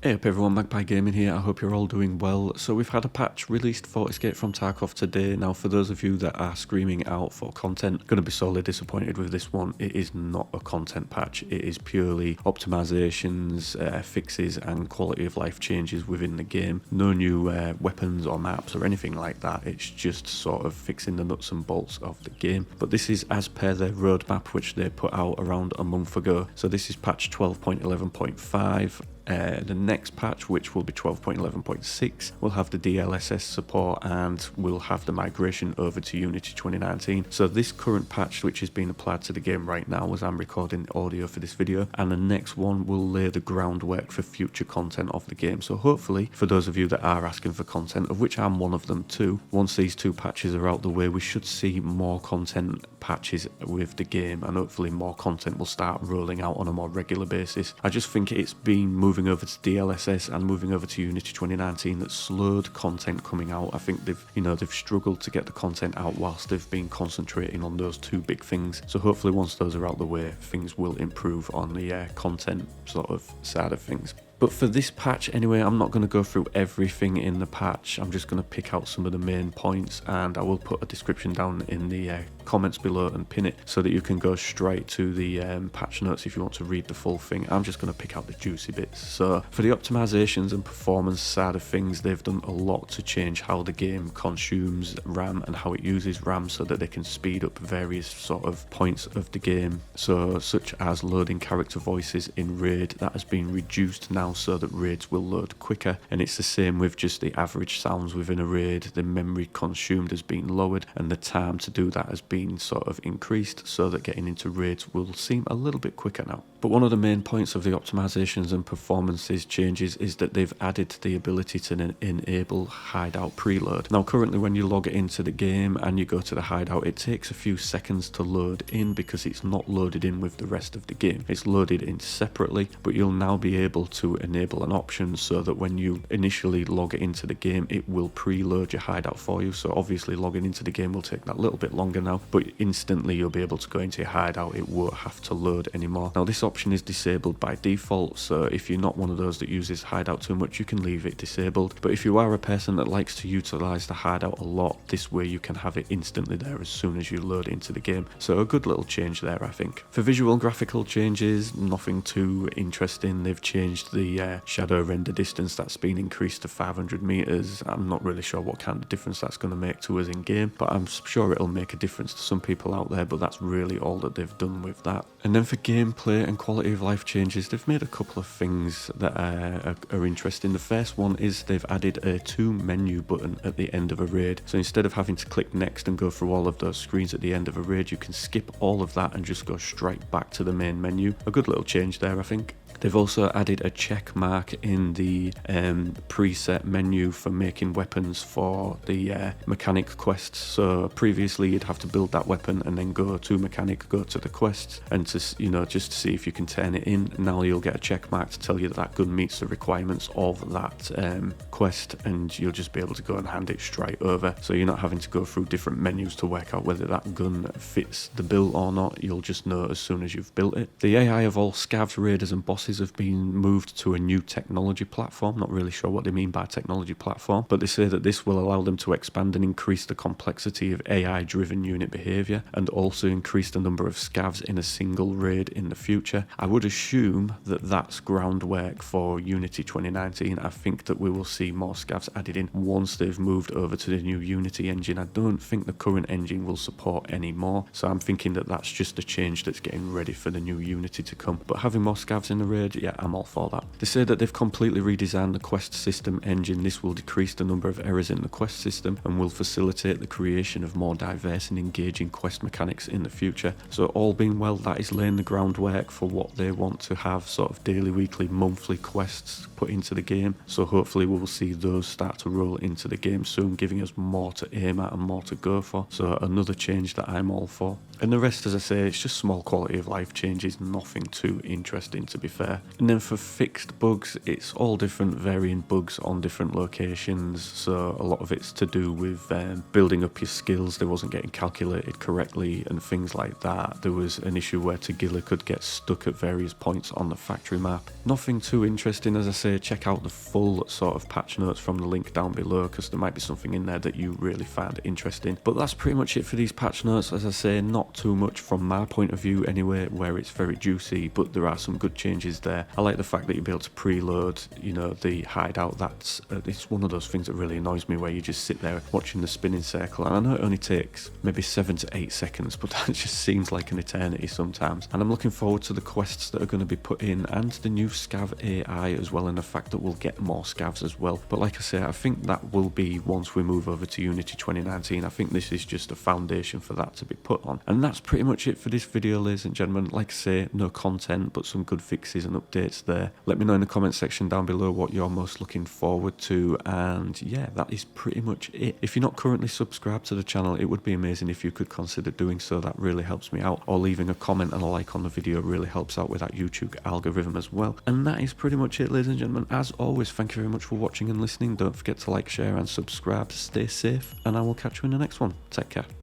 Hey up everyone, Magpie Gaming here, I hope you're all doing well. So we've had a patch released for Escape from Tarkov today. Now for those of you that are screaming out for content, going to be sorely disappointed with this one. It is not a content patch, it is purely optimizations, fixes and quality of life changes within the game. No new weapons or maps or anything like that, it's just sort of fixing the nuts and bolts of the game. But this is as per their roadmap which they put out around a month ago. So this is patch 12.11.5. The next patch, which will be 12.11.6, will have the DLSS support and will have the migration over to Unity 2019. So this current patch, which is being applied to the game right now as I'm recording the audio for this video, and the next one will lay the groundwork for future content of the game. So hopefully, for those of you that are asking for content, of which I'm one of them too, once these two patches are out the way, we should see more content patches with the game, and hopefully more content will start rolling out on a more regular basis. I just think it's been moving over to DLSS and moving over to Unity 2019 that slowed content coming out. I think they've struggled to get the content out whilst they've been concentrating on those two big things. So hopefully once those are out the way, things will improve on the content sort of side of things. But for this patch anyway, I'm not going to go through everything in the patch. I'm just going to pick out some of the main points, and I will put a description down in the comments below and pin it so that you can go straight to the patch notes if you want to read the full thing. I'm just going to pick out the juicy bits. So for the optimizations and performance side of things, they've done a lot to change how the game consumes RAM and how it uses RAM so that they can speed up various sort of points of the game. So such as loading character voices in RAID, that has been reduced now so that raids will load quicker, and it's the same with just the average sounds within a raid. The memory consumed has been lowered and the time to do that has been sort of increased so that getting into raids will seem a little bit quicker now. But one of the main points of the optimizations and performances changes is that they've added the ability to enable Hideout Preload. Now currently when you log into the game and you go to the Hideout, it takes a few seconds to load in because it's not loaded in with the rest of the game. It's loaded in separately, but you'll now be able to enable an option so that when you initially log into the game, it will preload your hideout for you. So obviously logging into the game will take that little bit longer now, but instantly you'll be able to go into your hideout. It won't have to load anymore. Now this option is disabled by default, so if you're not one of those that uses hideout too much, you can leave it disabled. But if you are a person that likes to utilize the hideout a lot, this way you can have it instantly there as soon as you load into the game. So a good little change there, I think. For visual and graphical changes, nothing too interesting. They've changed the shadow render distance. That's been increased to 500 meters. I'm not really sure what kind of difference that's going to make to us in game, but I'm sure it'll make a difference to some people out there. But that's really all that they've done with that. And then for gameplay and quality of life changes, they've made a couple of things that are interesting. The first one is they've added a to menu button at the end of a raid. So instead of having to click next and go through all of those screens at the end of a raid, you can skip all of that and just go straight back to the main menu. A good little change there, I think. They've also added a check mark in the preset menu for making weapons for the mechanic quests. So previously you'd have to build that weapon and then go to mechanic, go to the quests, and to just to see if you can turn it in. Now you'll get a check mark to tell you that that gun meets the requirements of that quest, and you'll just be able to go and hand it straight over. So you're not having to go through different menus to work out whether that gun fits the bill or not. You'll just know as soon as you've built it. The AI of all scavs, raiders and bosses have been moved to a new technology platform. Not really sure what they mean by technology platform, but they say that this will allow them to expand and increase the complexity of AI driven unit behavior and also increase the number of scavs in a single raid in the future. I would assume that that's groundwork for Unity 2019. I think that we will see more scavs added in once they've moved over to the new Unity engine. I don't think the current engine will support any more, so I'm thinking that that's just a change that's getting ready for the new Unity to come. But having more scavs in the raid, yeah, I'm all for that. They say that they've completely redesigned the quest system engine. This will decrease the number of errors in the quest system and will facilitate the creation of more diverse and engaging quest mechanics in the future. So all being well, that is laying the groundwork for what they want to have, sort of daily, weekly, monthly quests put into the game. So hopefully we will see those start to roll into the game soon, giving us more to aim at and more to go for. So another change that I'm all for. And the rest, as I say, it's just small quality of life changes, nothing too interesting to be fair. And then for fixed bugs, it's all different varying bugs on different locations, so a lot of it's to do with building up your skills. They wasn't getting calculated correctly and things like that. There was an issue where Tagilla could get stuck at various points on the factory map. Nothing too interesting, as I say. Check out the full sort of patch notes from the link down below, because there might be something in there that you really find interesting. But that's pretty much it for these patch notes. As I say, not too much from my point of view anyway, where it's very juicy, but there are some good changes there. I like the fact that you'll be able to preload, you know, the hideout. That's it's one of those things that really annoys me, where you just sit there watching the spinning circle, and I know it only takes maybe 7 to 8 seconds, but that just seems like an eternity sometimes. And I'm looking forward to the quests that are going to be put in, and the new scav AI as well, and the fact that we'll get more scavs as well. But like I say, I think that will be once we move over to Unity 2019. I think this is just a foundation for that to be put on. And that's pretty much it for this video, ladies and gentlemen. Like I say, no content, but some good fixes and updates there. Let me know in the comment section down below what you're most looking forward to, and yeah, that is pretty much it. If you're not currently subscribed to the channel, it would be amazing if you could consider doing so. That really helps me out, or leaving a comment and a like on the video really helps out with that YouTube algorithm as well. And that is pretty much it, ladies and gentlemen. As always, thank you very much for watching and listening. Don't forget to like, share and subscribe. Stay safe, and I will catch you in the next one. Take care.